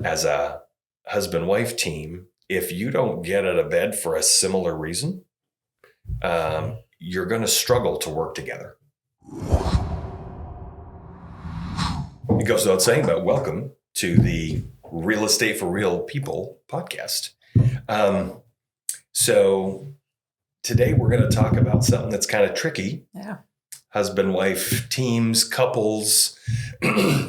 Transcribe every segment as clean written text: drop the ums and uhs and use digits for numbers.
But as a husband-wife team, if you don't get out of bed for a similar reason, you're going to struggle to work together. It goes without saying, but welcome to the Real Estate for Real People podcast. So today we're going to talk about something that's kind of tricky. Yeah. Husband-wife teams, couples,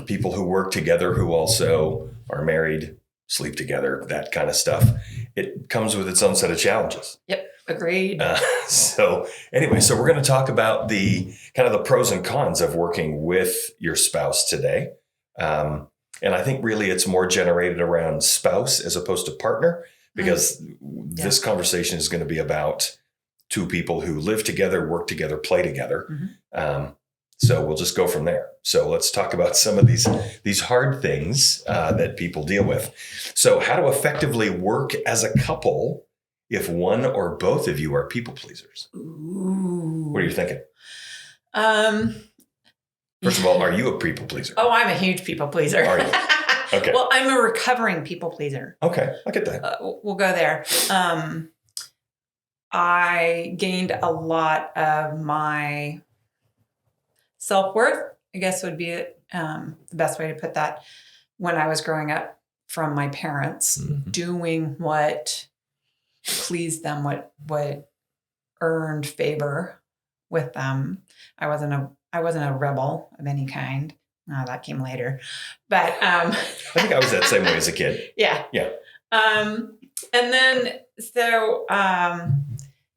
people who work together, who also are married, sleep together, that kind of stuff. It comes with its own set of challenges. Yep. Agreed. So we're going to talk about the kind of the pros and cons of working with your spouse today. And I think really it's more generated around spouse as opposed to partner, because this conversation is going to be about two people who live together, work together, play together. So we'll just go from there. So let's talk about some of these hard things that people deal with. So how to effectively work as a couple if one or both of you are people pleasers. Ooh. What are you thinking? First of all, are you a people pleaser? Oh, I'm a huge people pleaser. Are you? Okay. Well, I'm a recovering people pleaser. Okay, I get that. We'll go there. I gained a lot of my self-worth, I guess would be the best way to put that, when I was growing up from my parents, doing what pleased them, what earned favor with them. I wasn't a rebel of any kind. No, that came later. But I think I was that same way as a kid. Yeah. Yeah. And then so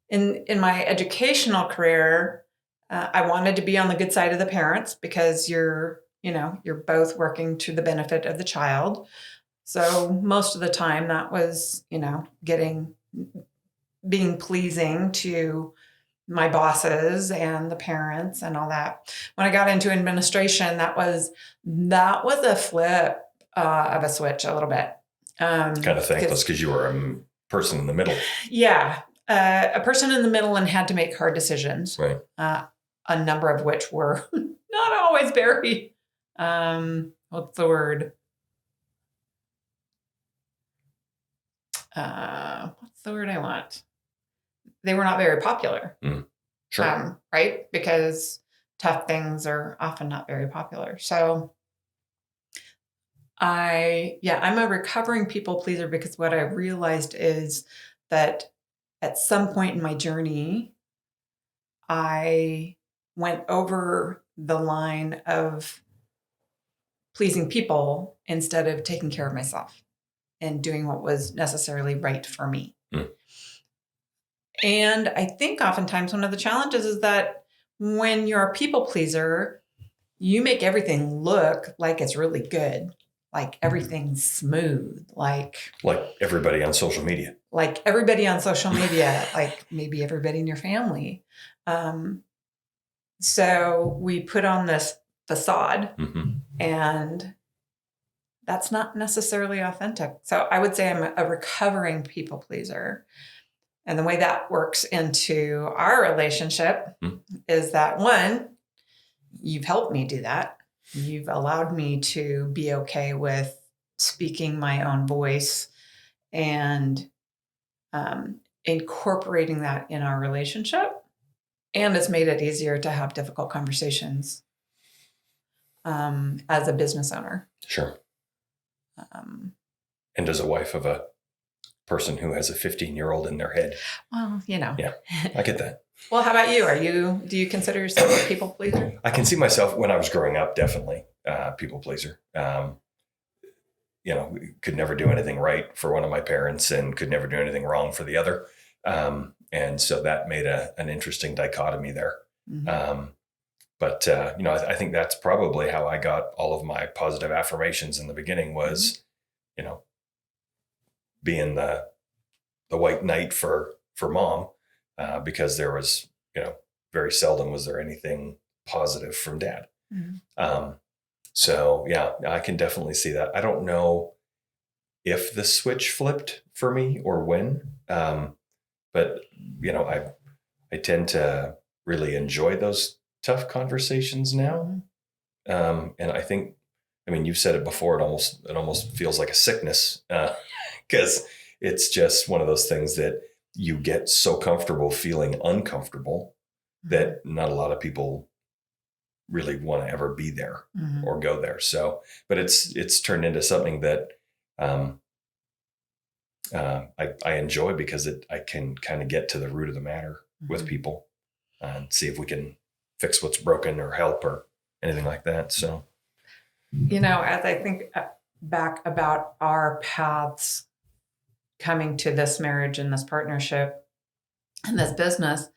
in my educational career, I wanted to be on the good side of the parents, because you're both working to the benefit of the child. So most of the time that was, being pleasing to my bosses and the parents and all that. When I got into administration, that was a flip of a switch a little bit. Kind of thankless because you were a person in the middle. Yeah. A person in the middle and had to make hard decisions. Right. A number of which were not always very, what's the word? What's the word I want? They were not very popular. Sure. Right? Because tough things are often not very popular. So I'm a recovering people pleaser, because what I realized is that at some point in my journey, I went over the line of pleasing people instead of taking care of myself and doing what was necessarily right for me. And I think oftentimes one of the challenges is that when you're a people pleaser, you make everything look like it's really good, like everything's smooth, like everybody on social media. Like maybe everybody in your family. So we put on this facade, and that's not necessarily authentic. So I would say I'm a recovering people pleaser. And the way that works into our relationship is that, one, you've helped me do that. You've allowed me to be okay with speaking my own voice and incorporating that in our relationship. And it's made it easier to have difficult conversations as a business owner. Sure. And as a wife of a person who has a 15-year-old in their head. Well, Yeah, I get that. Well, how about you? Do you consider yourself a people pleaser? I can see myself when I was growing up, definitely people pleaser. Could never do anything right for one of my parents and could never do anything wrong for the other. And so that made an interesting dichotomy there. But I think that's probably how I got all of my positive affirmations in the beginning was, being the white knight for mom, because there was, very seldom was there anything positive from dad. So yeah, I can definitely see that. I don't know if the switch flipped for me or when, but I tend to really enjoy those tough conversations now. And I think I mean, you've said it before. It almost feels like a sickness because it's just one of those things that you get so comfortable feeling uncomfortable that not a lot of people really want to ever be there or go there. So, but it's turned into something that I enjoy because I can kind of get to the root of the matter with people and see if we can fix what's broken or help or anything like that. So, as I think back about our paths coming to this marriage and this partnership and this business,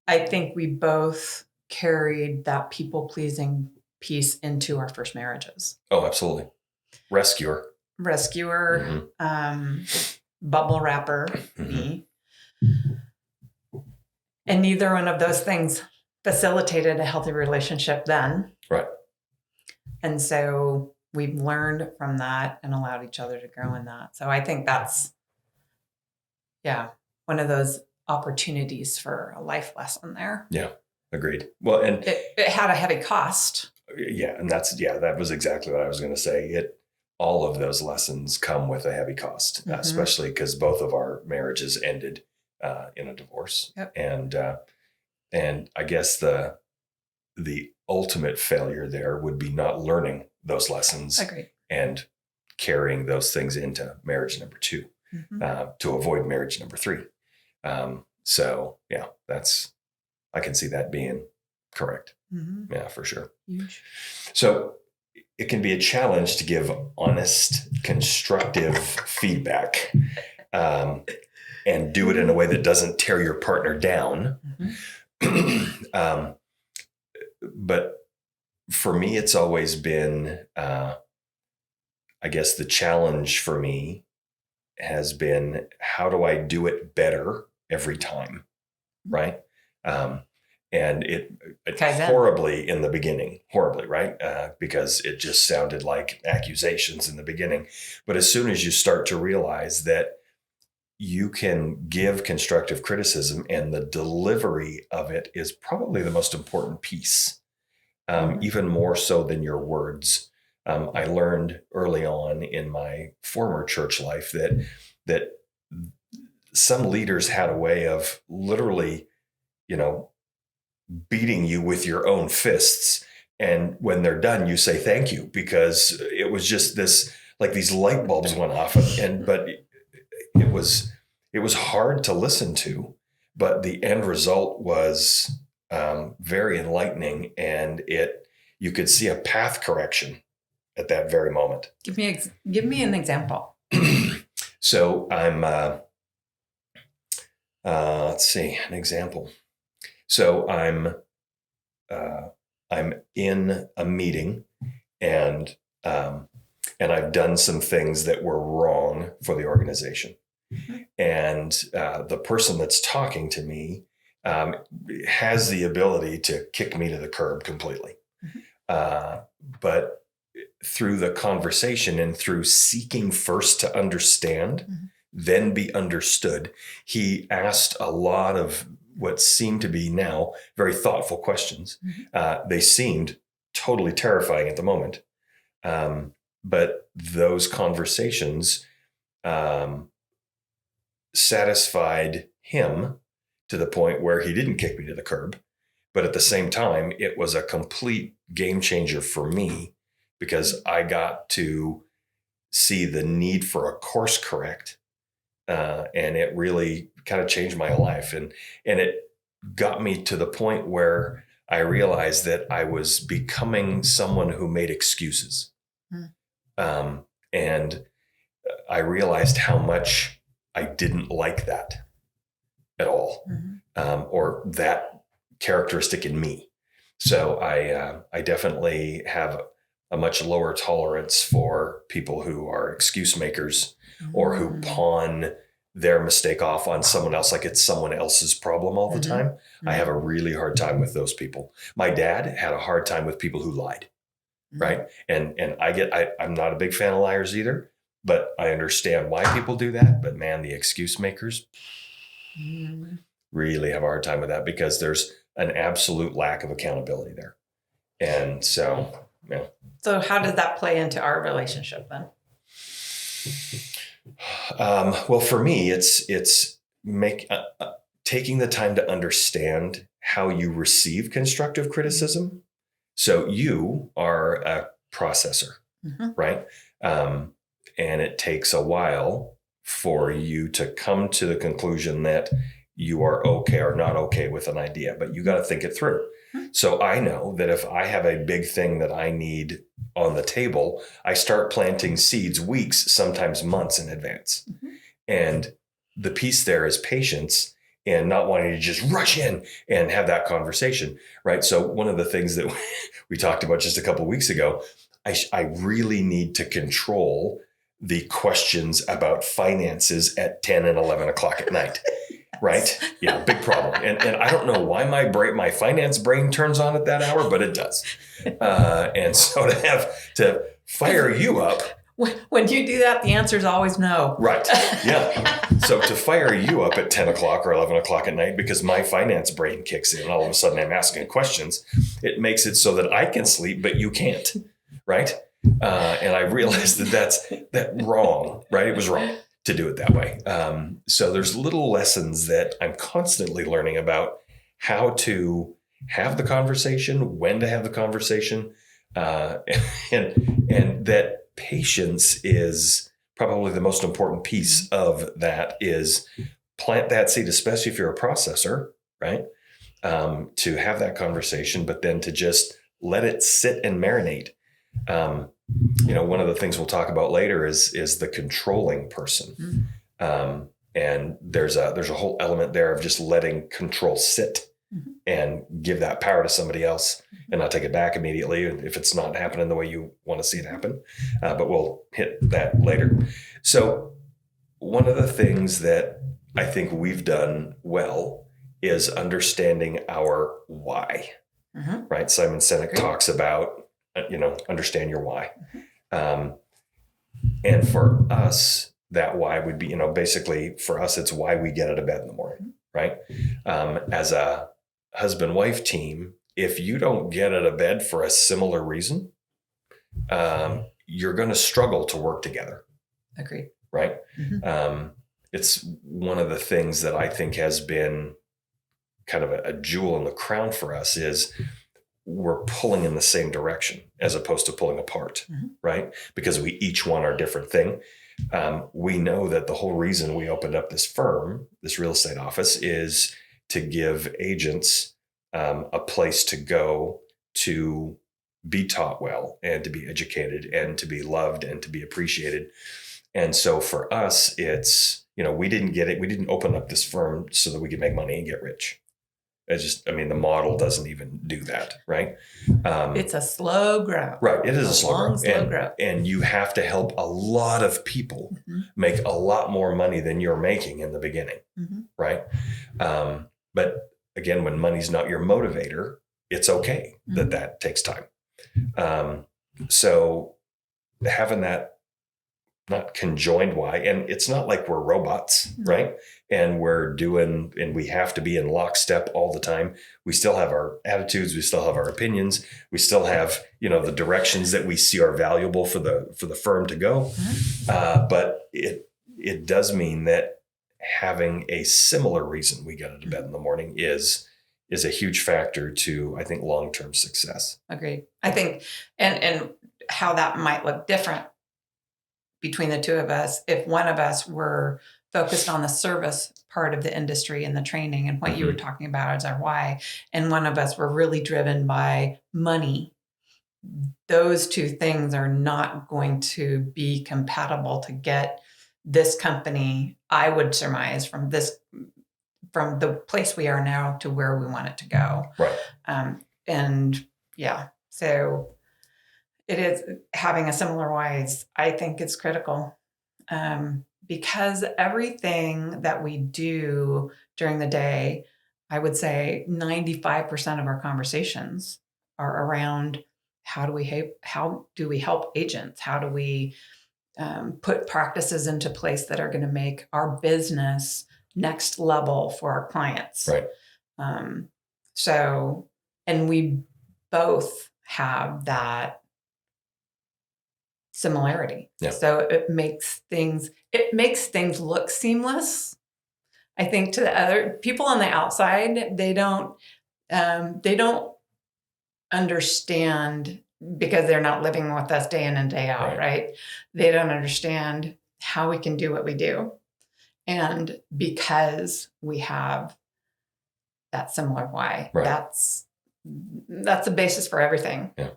I think we both carried that people-pleasing piece into our first marriages. Oh, absolutely. Rescuer, bubble wrapper, me. And neither one of those things facilitated a healthy relationship then. Right. And so we've learned from that and allowed each other to grow in that. So I think that's, one of those opportunities for a life lesson there. Yeah, agreed. Well, and it had a heavy cost. Yeah. And that was exactly what I was going to say. All of those lessons come with a heavy cost, especially because both of our marriages ended in a divorce. Yep. And I guess the ultimate failure there would be not learning those lessons. Agreed. And carrying those things into marriage number 2 to avoid marriage number 3. So yeah, I can see that being correct. Yeah, for sure. Huge. So it can be a challenge to give honest, constructive feedback and do it in a way that doesn't tear your partner down. But for me, it's always been, I guess the challenge for me has been, how do I do it better every time? Right. And it horribly in the beginning, right? Because it just sounded like accusations in the beginning. But as soon as you start to realize that you can give constructive criticism and the delivery of it is probably the most important piece, even more so than your words. I learned early on in my former church life that some leaders had a way of literally, beating you with your own fists. And when they're done, you say thank you, because it was just this, like these light bulbs went off but it was hard to listen to, but the end result was very enlightening, and you could see a path correction at that very moment. Give me an example. So I'm, let's see, an example. So I'm in a meeting and I've done some things that were wrong for the organization. And the person that's talking to me has the ability to kick me to the curb completely. But through the conversation and through seeking first to understand, then be understood, he asked a lot of what seemed to be now very thoughtful questions. They seemed totally terrifying at the moment. But those conversations satisfied him to the point where he didn't kick me to the curb. But at the same time, it was a complete game changer for me, because I got to see the need for a course correct. And it really kind of changed my life. And it got me to the point where I realized that I was becoming someone who made excuses. And I realized how much I didn't like that at all, or that characteristic in me. So I definitely have a much lower tolerance for people who are excuse makers or who pawn their mistake off on someone else like it's someone else's problem all the time. I have a really hard time with those people. My dad had a hard time with people who lied, right? And I'm not a big fan of liars either, but I understand why people do that. But man, the excuse makers really have a hard time with that, because there's an absolute lack of accountability there. And so Yeah. So how does that play into our relationship then? Well, for me, it's taking the time to understand how you receive constructive criticism. So you are a processor, right? And it takes a while for you to come to the conclusion that you are okay or not okay with an idea, but you got to think it through. So I know that if I have a big thing that I need on the table, I start planting seeds weeks, sometimes months in advance. And the piece there is patience and not wanting to just rush in and have that conversation, right? So one of the things that we talked about just a couple of weeks ago, I really need to control the questions about finances at 10 and 11 o'clock at night. Right? Yeah, big problem. And I don't know why my finance brain turns on at that hour, but it does. And so to fire you up. When you do that, the answer is always no. Right. Yeah. So to fire you up at 10 o'clock or 11 o'clock at night because my finance brain kicks in and all of a sudden I'm asking questions, it makes it so that I can sleep, but you can't. Right. And I realized that's wrong. Right. It was wrong to do it that way. So there's little lessons that I'm constantly learning about how to have the conversation, when to have the conversation, and that patience is probably the most important piece of that is plant that seed, especially if you're a processor, right? To have that conversation, but then to just let it sit and marinate. One of the things we'll talk about later is the controlling person. And there's a whole element there of just letting control sit and give that power to somebody else and not take it back immediately if it's not happening the way you want to see it happen. But we'll hit that later. So one of the things that I think we've done well is understanding our why, right? Simon Sinek talks about, understand your why. And for us, that why would be, basically for us, it's why we get out of bed in the morning, right? As a husband-wife team, if you don't get out of bed for a similar reason, you're going to struggle to work together. Agreed. Right? It's one of the things that I think has been kind of a jewel in the crown for us is we're pulling in the same direction as opposed to pulling apart, right? Because we each want our different thing. We know that the whole reason we opened up this firm, this real estate office, is to give agents a place to go to be taught well and to be educated and to be loved and to be appreciated. And so for us, it's, we didn't open up this firm so that we could make money and get rich. The model doesn't even do that, right? It's a slow growth. Right. It is a slow growth. And you have to help a lot of people make a lot more money than you're making in the beginning, right? But again, when money's not your motivator, it's okay that takes time. So having that not conjoined why, and it's not like we're robots, right? And we have to be in lockstep all the time. We still have our attitudes. We still have our opinions. We still have, the directions that we see are valuable for the firm to go. But it does mean that having a similar reason we get out of bed in the morning is a huge factor to, I think, long-term success. Agreed. I think, and how that might look different between the two of us, if one of us were focused on the service part of the industry and the training and what you were talking about as our why, and one of us were really driven by money, those two things are not going to be compatible to get this company, I would surmise, from the place we are now to where we want it to go. Right. So it is having a similar why I think it's critical, because everything that we do during the day, I would say 95% of our conversations are around how do we help agents? How do we put practices into place that are going to make our business next level for our clients? Right. And we both have that similarity. Yeah. So it makes things look seamless. I think to the other people on the outside, they don't understand, because they're not living with us day in and day out, right? They don't understand how we can do what we do. And because we have that similar why, that's the basis for everything. Yeah.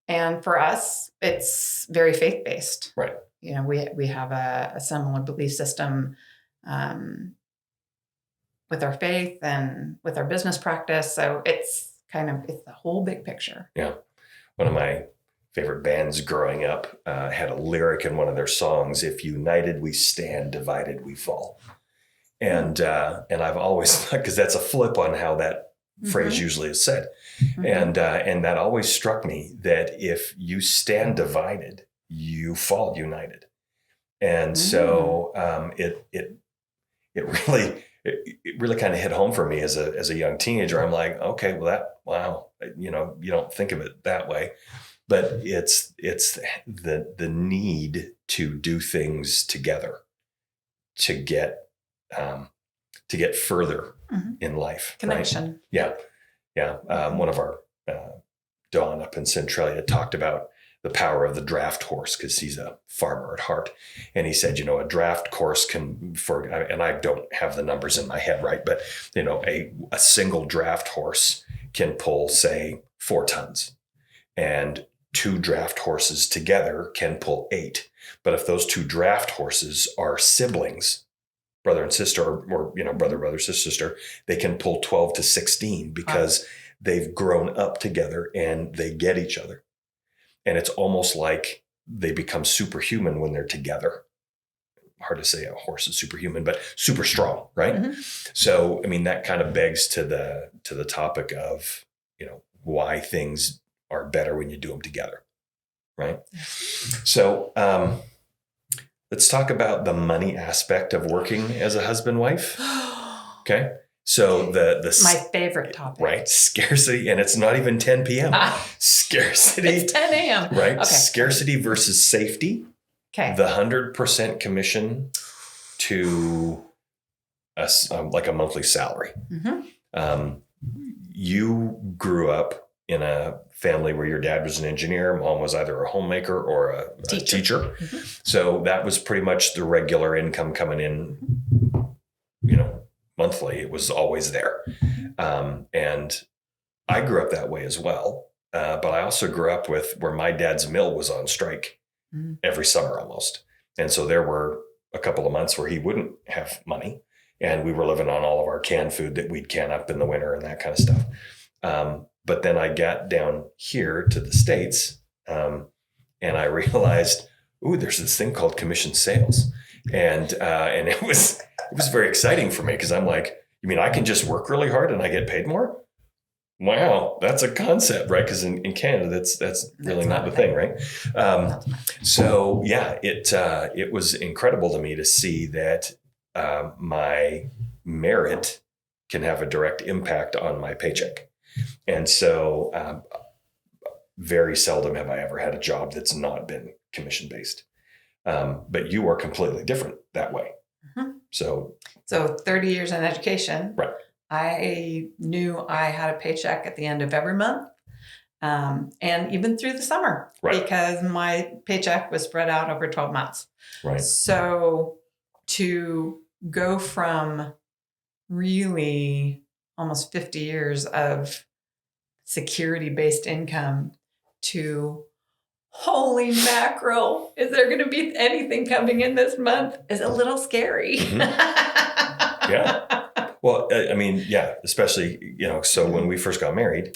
And for us, it's very faith-based. Right. You know, we have a similar belief system with our faith and with our business practice. So it's the whole big picture. Yeah. One of my favorite bands growing up had a lyric in one of their songs: "If united we stand, divided we fall." And I've always, because that's a flip on how that phrase usually is said. And that always struck me, that if you stand divided, you fall united. And so it really kind of hit home for me as a young teenager. I'm like, okay, well, you don't think of it that way, but it's the need to do things together to get further in life. Connection. Right? Yeah. Yeah. One of our, Don up in Centralia, talked about the power of the draft horse, because he's a farmer at heart. And he said, a draft horse can, and I don't have the numbers in my head, right? But, a single draft horse can pull, say, 4 tons, and 2 draft horses together can pull 8. But if those 2 draft horses are siblings, brother and sister, or brother, sister, they can pull 12 to 16, because they've grown up together and they get each other. And it's almost like they become superhuman when they're together. Hard to say a horse is superhuman, but super strong, right? Mm-hmm. So, that kind of begs to the topic of, why things are better when you do them together, right? So, let's talk about the money aspect of working as a husband-wife. Okay. So my favorite topic, right? Scarcity, and it's not even 10 p.m. Scarcity. It's 10 a.m. Right. Okay. Scarcity versus safety. Okay. The 100% commission to like a monthly salary. Mm-hmm. You grew up in a family where your dad was an engineer, mom was either a homemaker or a teacher. Mm-hmm. So that was pretty much the regular income coming in, monthly. It was always there. And I grew up that way as well. But I also grew up with where my dad's mill was on strike every summer almost. And so there were a couple of months where he wouldn't have money, and we were living on all of our canned food that we'd can up in the winter and that kind of stuff. But then I got down here to the States, and I realized, there's this thing called commission sales. And it was very exciting for me, because I'm like, you mean I can just work really hard and I get paid more? Wow, that's a concept, right? Because in Canada, that's really not the thing, right? So yeah, it was incredible to me to see that my merit can have a direct impact on my paycheck. And so very seldom have I ever had a job that's not been commission based. But you are completely different that way. Mm-hmm. So 30 years in education, right? I knew I had a paycheck at the end of every month, and even through the summer, because my paycheck was spread out over 12 months. Right. So to go from really almost 50 years of security-based income to, holy mackerel, is there going to be anything coming in this month, is a little scary. Mm-hmm. Yeah. Well, especially, so when we first got married,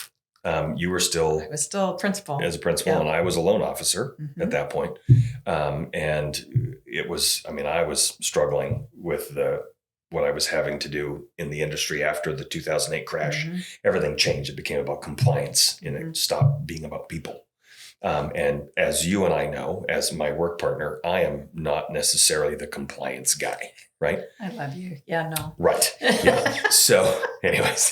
you were still... I was still principal. As a principal, and I was a loan officer at that point. And it was, I was struggling with what I was having to do in the industry after the 2008 crash. Mm-hmm. Everything changed. It became about compliance, and it stopped being about people. And as you and I know, as my work partner, I am not necessarily the compliance guy, right? I love you. Yeah, no. Right. Yeah. So anyways,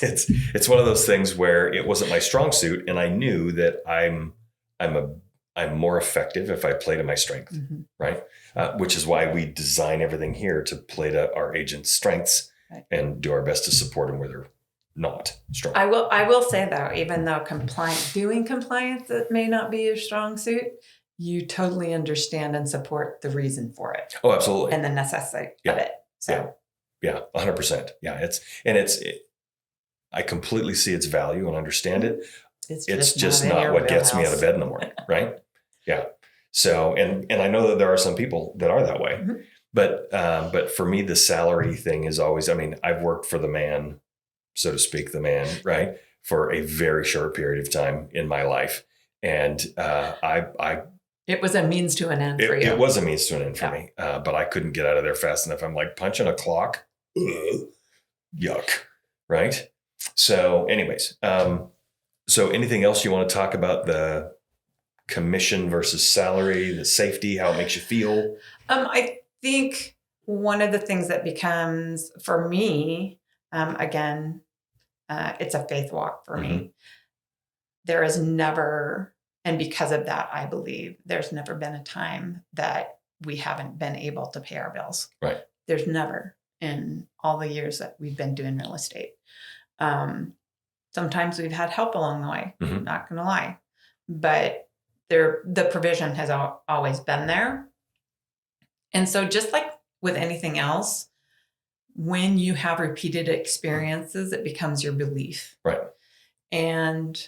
it's one of those things where it wasn't my strong suit, and I knew that I'm I'm more effective if I play to my strength, Mm-hmm. right? Which is why we design everything here to play to our agents' strengths Right. and do our best to support them where they're not strong. I will say though, even though doing compliance that may not be your strong suit, you totally understand and support the reason for it Oh, absolutely. and the necessity Yeah. of it. So Yeah, 100%. Yeah, I completely see its value and understand it. It's just in not your what gets me out wheelhouse. of bed in the morning, right? Yeah. So, and I know that there are some people that are that way, Mhm. but for me, the salary thing is always. I mean, I've worked for the man, so to speak, right, for a very short period of time in my life, and It was a means to an end for you. it was a means to an end for Yeah. me, but I couldn't get out of there fast enough. I'm like punching a clock, ugh, yuck, right? So, anyways, so anything else you want to talk about the commission versus salary, the safety, how it makes you feel? I think one of the things that becomes for me, again, it's a faith walk for me. There is never, and because of that, I believe there's never been a time that we haven't been able to pay our bills. Right. There's never in all the years that we've been doing real estate. Sometimes we've had help along the way, Mhm. not going to lie, but the provision has always been there. And so just like with anything else, when you have repeated experiences, it becomes your belief. Right. And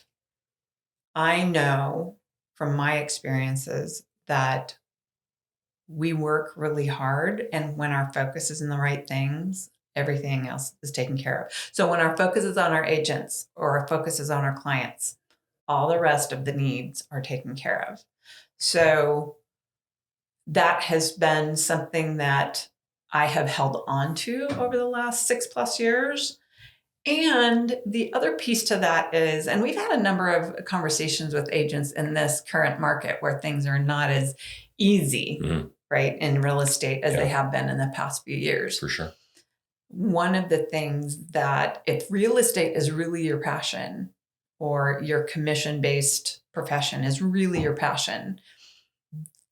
I know from my experiences that we work really hard, and when our focus is in the right things, everything else is taken care of. So when our focus is on our agents or our focus is on our clients, all the rest of the needs are taken care of. So that has been something that I have held on to over the last 6+ years. And the other piece to that is, and we've had a number of conversations with agents in this current market where things are not as easy, Mhm. right, in real estate as Yeah. they have been in the past few years. For sure. One of the things that if real estate is really your passion or your commission-based profession is really your passion,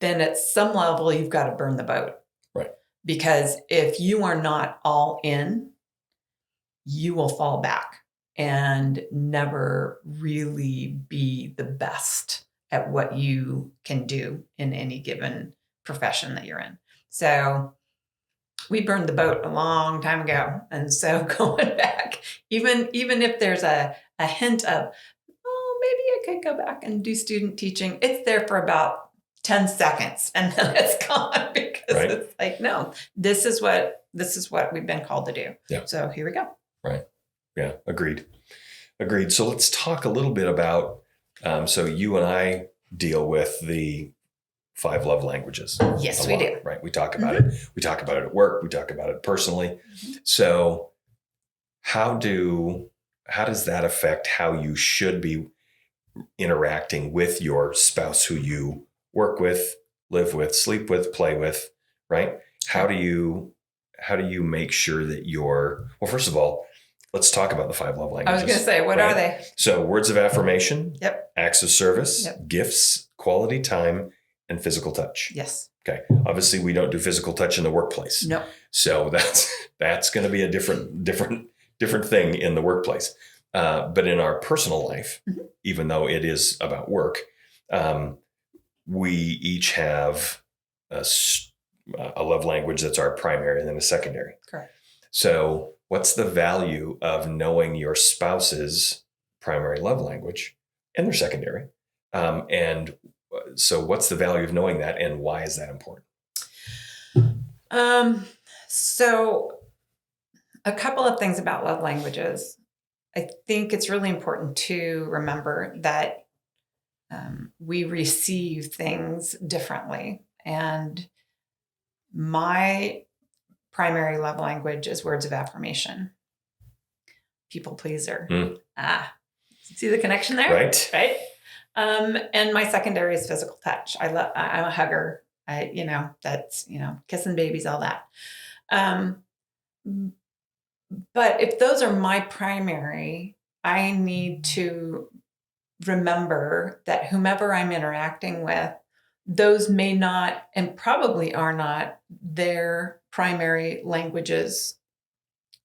then at some level you've got to burn the boat. Right. Because if you are not all in, you will fall back and never really be the best at what you can do in any given profession that you're in. So we burned the boat a long time ago. And so going back, even if there's a hint of, oh, maybe I could go back and do student teaching, it's there for about 10 seconds and then it's gone because Right. it's like, no, this is what we've been called to do. Yeah. So here we go. Right. Yeah. Agreed. So let's talk a little bit about, so you and I deal with the 5 love languages. Yes, a we lot, do. Right. We talk about it. We talk about it at work. We talk about it personally. So how does that affect how you should be interacting with your spouse who you work with, live with, sleep with, play with, right? How do you make sure that well, first of all, let's talk about the 5 love languages. I was going to say, what right? are they? So words of affirmation, Yep. acts of service, Yep. gifts, quality time, and physical touch. Yes. Okay. Obviously, we don't do physical touch in the workplace. No. So that's going to be a different thing in the workplace. But in our personal life, Mhm. even though it is about work, we each have a love language that's our primary and then a secondary. Correct. So what's the value of knowing your spouse's primary love language and their secondary? And so what's the value of knowing that and why is that important? So a couple of things about love languages. I think it's really important to remember that we receive things differently. And my primary love language is words of affirmation. People pleaser. See the connection there? Right. Right. And my secondary is physical touch. I'm a hugger. That's, kissing babies, all that. But if those are my primary, I need to remember that whomever I'm interacting with, those may not and probably are not their primary languages.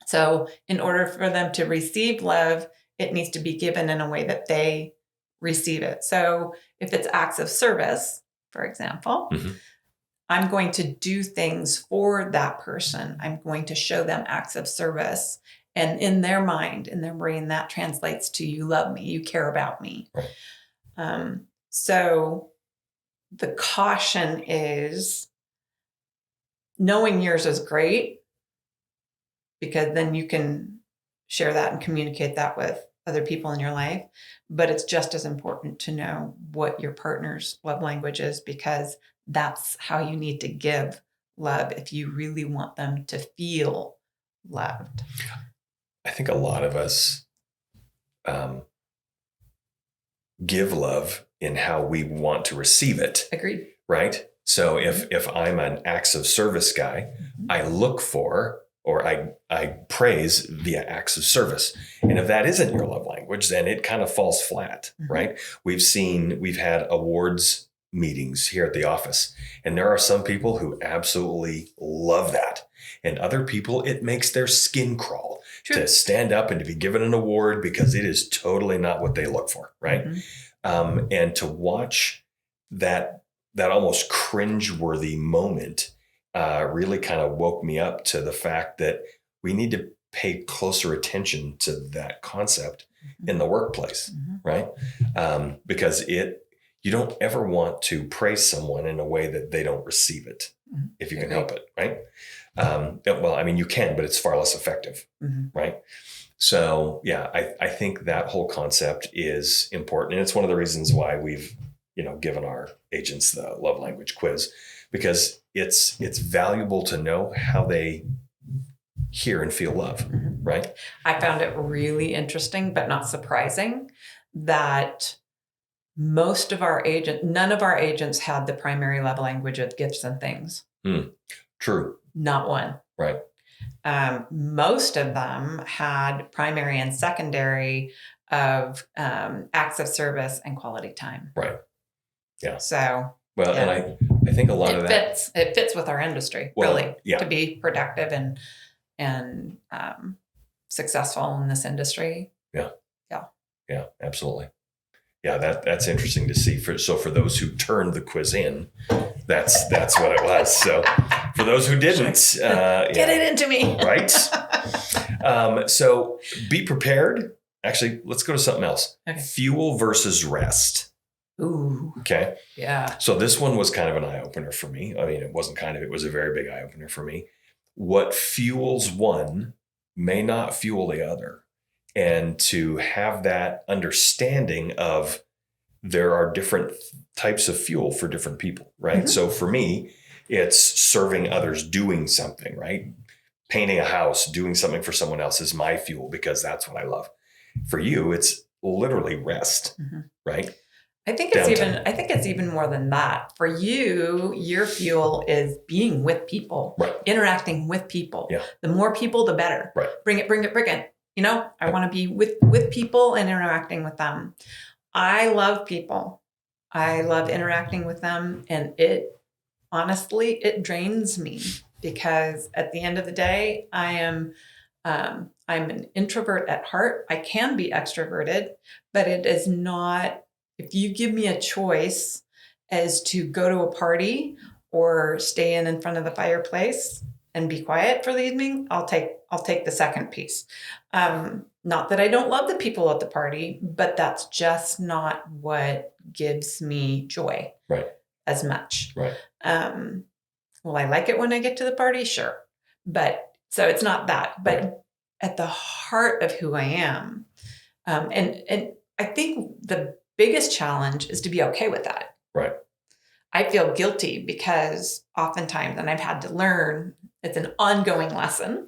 So in order for them to receive love, it needs to be given in a way that they receive it. So if it's acts of service, for example, Mhm. I'm going to do things for that person. I'm going to show them acts of service. And in their mind, in their brain, that translates to you love me, you care about me. Right. So the caution is knowing yours is great, because then you can share that and communicate that with other people in your life. But it's just as important to know what your partner's love language is, because that's how you need to give love if you really want them to feel loved. I think a lot of us give love in how we want to receive it. Agreed. Right? So if I'm an acts of service guy, I look for or I praise via acts of service. And if that isn't your love language, then it kind of falls flat, right? We've had awards meetings here at the office, and there are some people who absolutely love that. And other people, it makes their skin crawl to stand up and to be given an award, because it is totally not what they look for, right? And to watch that almost cringeworthy moment really kind of woke me up to the fact that we need to pay closer attention to that concept in the workplace, right? Because you don't ever want to praise someone in a way that they don't receive it, if you can help it, right? Well, I mean, you can, but it's far less effective, right? So yeah, I think that whole concept is important. And it's one of the reasons why we've, given our agents the love language quiz, because it's valuable to know how they hear and feel love, right? I found it really interesting, but not surprising, that none of our agents had the primary love language of gifts and things. True. Not one. Right. Most of them had primary and secondary of acts of service and quality time. Right. Yeah. So, well, yeah. And I think a lot of that it fits with our industry, really, to be productive and successful in this industry. Yeah, absolutely. Yeah, that's interesting to see. So for those who turned the quiz in, that's what it was. So for those who didn't, get it into me, right? So be prepared. Actually, let's go to something else. Okay. Fuel versus rest. Ooh. Okay. Yeah. So this one was kind of an eye opener for me. I mean, it was a very big eye opener for me. What fuels one may not fuel the other. And to have that understanding of there are different types of fuel for different people, right? So for me, it's serving others, doing something, right? Painting a house, doing something for someone else is my fuel, because that's what I love. For you, it's literally rest, right? I think it's even more than that. For you, your fuel is being with people, interacting with people. Yeah. The more people, the better. Right. Bring it. I want to be with people and interacting with them. I love people. I love interacting with them. And honestly, it drains me, because at the end of the day, I'm an introvert at heart. I can be extroverted, but it is not, if you give me a choice as to go to a party or stay in front of the fireplace and be quiet for the evening, I'll take the second piece. Not that I don't love the people at the party, but that's just not what gives me joy as much. Right. Well, I like it when I get to the party, sure. But so it's not that, but at the heart of who I am. And I think the biggest challenge is to be okay with that. Right. I feel guilty because oftentimes, and I've had to learn, it's an ongoing lesson,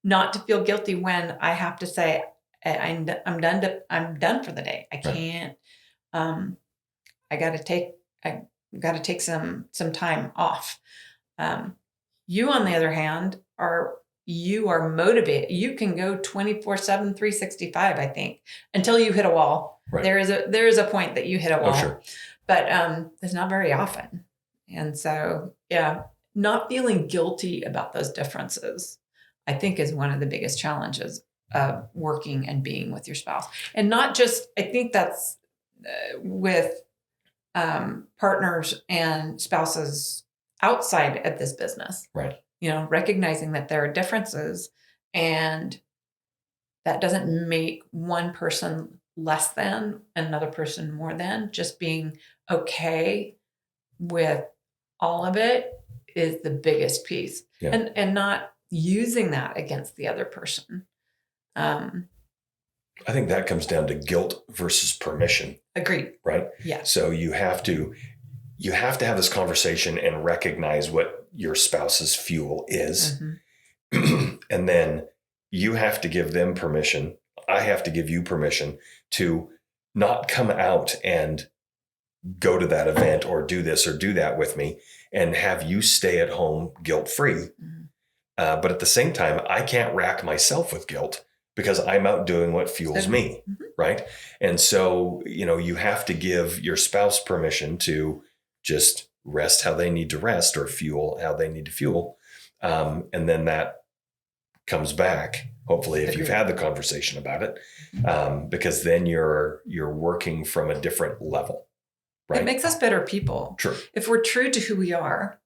not to feel guilty when I have to say, I'm done for the day. I can't, I got to take some time off. You, on the other hand, are motivated. You can go 24/7, 365, I think, until you hit a wall. Right. There is a point that you hit a wall, sure. but it's not very often. And so, yeah, not feeling guilty about those differences, I think, is one of the biggest challenges of working and being with your spouse. And not just, I think that's with partners and spouses outside of this business. Right. Recognizing that there are differences, and that doesn't make one person less than, another person more than. Just being okay with all of it is the biggest piece. Yeah. And not using that against the other person. I think that comes down to guilt versus permission. Agreed. Right. Yeah. So you have to have this conversation and recognize what your spouse's fuel is. Mm-hmm. And then you have to give them permission. I have to give you permission to not come out and go to that event or do this or do that with me, and have you stay at home guilt-free. Mm-hmm. But at the same time, I can't rack myself with guilt because I'm out doing what fuels me. Mm-hmm. Right. And so, you have to give your spouse permission to just rest how they need to rest, or fuel how they need to fuel. And then that comes back, hopefully, if you've had the conversation about it, because then you're working from a different level. Right. It makes us better people. True. If we're true to who we are,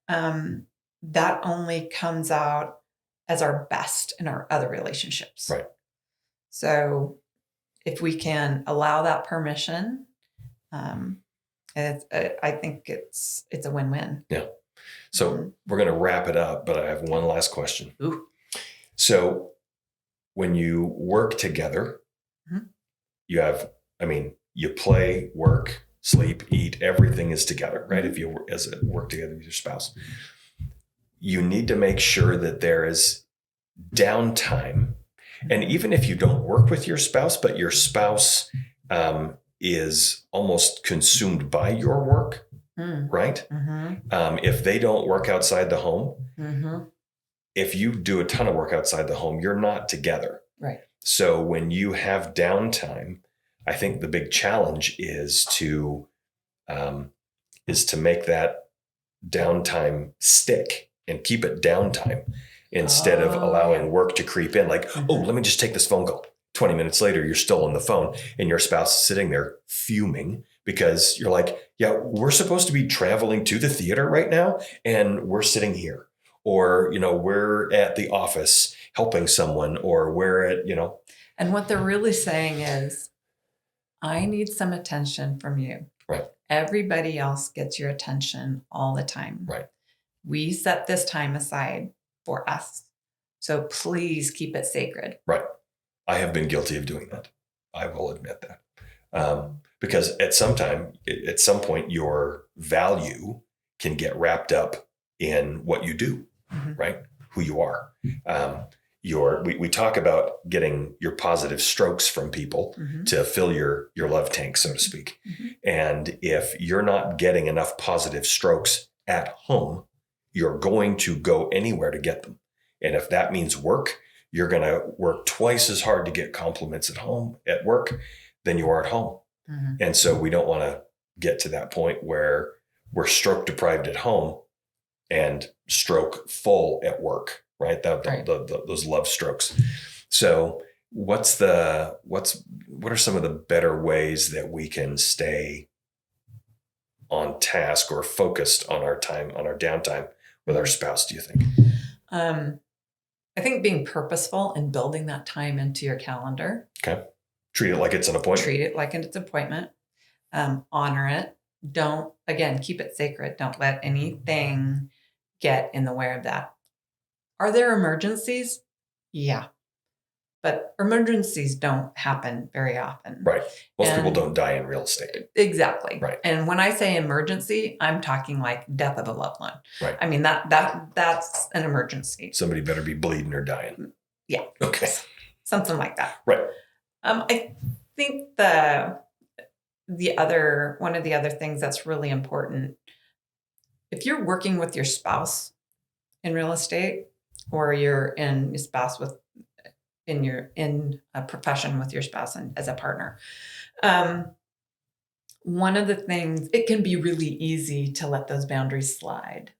that only comes out as our best in our other relationships. Right. So if we can allow that permission, I think it's a win-win. Yeah. So we're going to wrap it up, but I have one last question. Ooh. So when you work together, mm-hmm. you play, work, sleep, eat, everything is together, right? If you work together with your spouse, you need to make sure that there is downtime. And even if you don't work with your spouse, but your spouse is almost consumed by your work, right? Mm-hmm. If they don't work outside the home, mm-hmm. if you do a ton of work outside the home, you're not together. Right. So when you have downtime, I think the big challenge is to make that downtime stick and keep it downtime instead of allowing work to creep in. Like, mm-hmm. let me just take this phone call. 20 minutes later, you're still on the phone and your spouse is sitting there fuming because you're like, yeah, we're supposed to be traveling to the theater right now and we're sitting here. Or, we're at the office helping someone, or we're at, And what they're really saying is, I need some attention from you. Right. Everybody else gets your attention all the time. Right. We set this time aside for us. So please keep it sacred. Right. I have been guilty of doing that. I will admit that. Because at some point, your value can get wrapped up in what you do, mm-hmm. right? Who you are. We talk about getting your positive strokes from people mm-hmm. to fill your love tank, so to speak. Mm-hmm. And if you're not getting enough positive strokes at home, you're going to go anywhere to get them. And if that means work, you're going to work twice as hard to get compliments at work than you are at home. Mm-hmm. And so we don't want to get to that point where we're stroke deprived at home and stroke full at work, right? Those love strokes. So what are some of the better ways that we can stay on task or focused on our time, on our downtime with our spouse, do you think? I think being purposeful and building that time into your calendar. Okay. Treat it like it's an appointment. Treat it like it's an appointment. Honor it. Don't, again, keep it sacred. Don't let anything get in the way of that. Are there emergencies? Yeah. But emergencies don't happen very often. Right. Most people don't die in real estate. Exactly. Right. And when I say emergency, I'm talking like death of a loved one. Right. I mean, that's an emergency. Somebody better be bleeding or dying. Yeah. Okay. Something like that. Right. I think one of the other things that's really important, if you're working with your spouse in real estate, or you're in a spouse with in a profession with your spouse and as a partner. One of the things, it can be really easy to let those boundaries slide,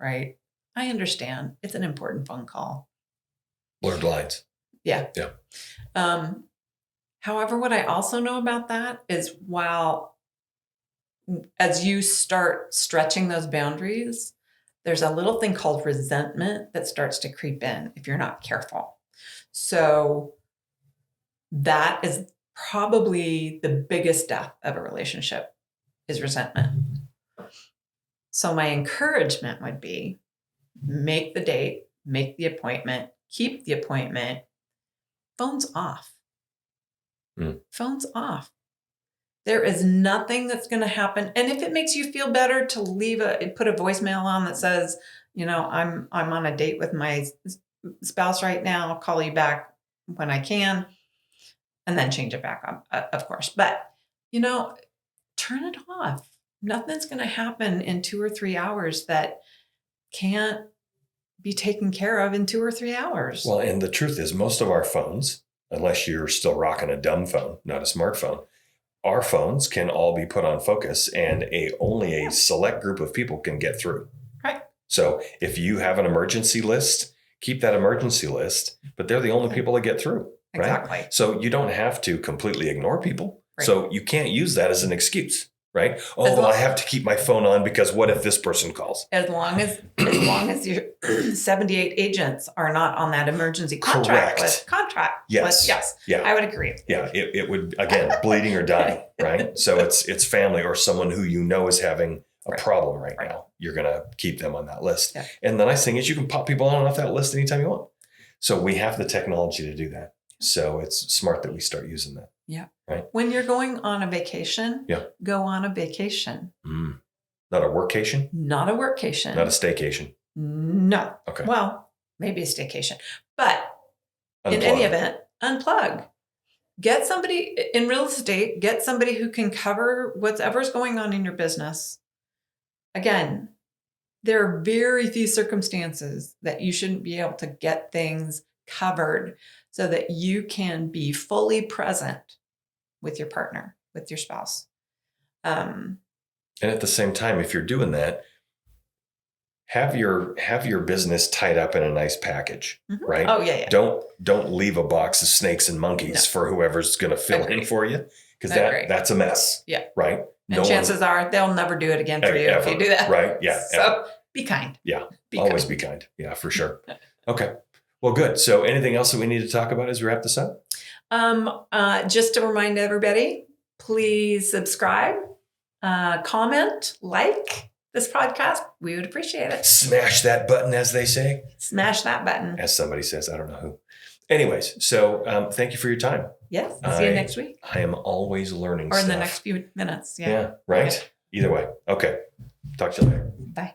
right? I understand it's an important phone call. Blurred lines. Yeah. Yeah. However, what I also know about that is as you start stretching those boundaries, there's a little thing called resentment that starts to creep in if you're not careful. So that is probably the biggest death of a relationship is resentment. So my encouragement would be make the date, make the appointment, keep the appointment, phones off. Phones off. There is nothing that's going to happen. And if it makes you feel better to put a voicemail on that says, I'm on a date with my spouse right now, I'll call you back when I can, and then change it back on, of course. But, turn it off. Nothing's going to happen in 2 or 3 hours that can't be taken care of in 2 or 3 hours. Well, and the truth is most of our phones, unless you're still rocking a dumb phone, not a smartphone, our phones can all be put on focus and only a select group of people can get through. Right. So if you have an emergency list, keep that emergency list, but they're the only people that get through. Right? Exactly. So you don't have to completely ignore people. Right. So you can't use that as an excuse, right? I have to keep my phone on because what if this person calls? As long as your 78 agents are not on that emergency contract. Yes. Yeah. I would agree. Yeah. It would, again, bleeding or dying, right? So it's family or someone who is having a problem right now. You're going to keep them on that list. Yeah. And the nice thing is you can pop people on and off that list anytime you want. So we have the technology to do that. So it's smart that we start using that. Yeah. Right. When you're going on a vacation, go on a vacation. Not a workcation? Not a workation. Not a staycation? No. Okay. Well, maybe a staycation. But Unplug. In any event, unplug. Get somebody in real estate, get somebody who can cover whatever's going on in your business. Again, there are very few circumstances that you shouldn't be able to get things covered so that you can be fully present with your partner, with your spouse. And at the same time, if you're doing that, have your business tied up in a nice package, right? Oh yeah. Don't leave a box of snakes and monkeys for whoever's going to fill in for you, because that's a mess. Yeah. Right. And chances are they'll never do it again for you if you do that. Right. Yeah. So be kind. Yeah. Always be kind. Yeah, for sure. Okay. Well, good. So anything else that we need to talk about as we wrap this up? Just to remind everybody, please subscribe, comment, like this podcast. We would appreciate it. Smash that button, as they say. Smash that button. As somebody says, I don't know who. Anyways, so thank you for your time. Yes. See you next week. I am always learning Or in stuff. the next few minutes. Yeah. Right? Okay. Either way. Okay. Talk to you later. Bye.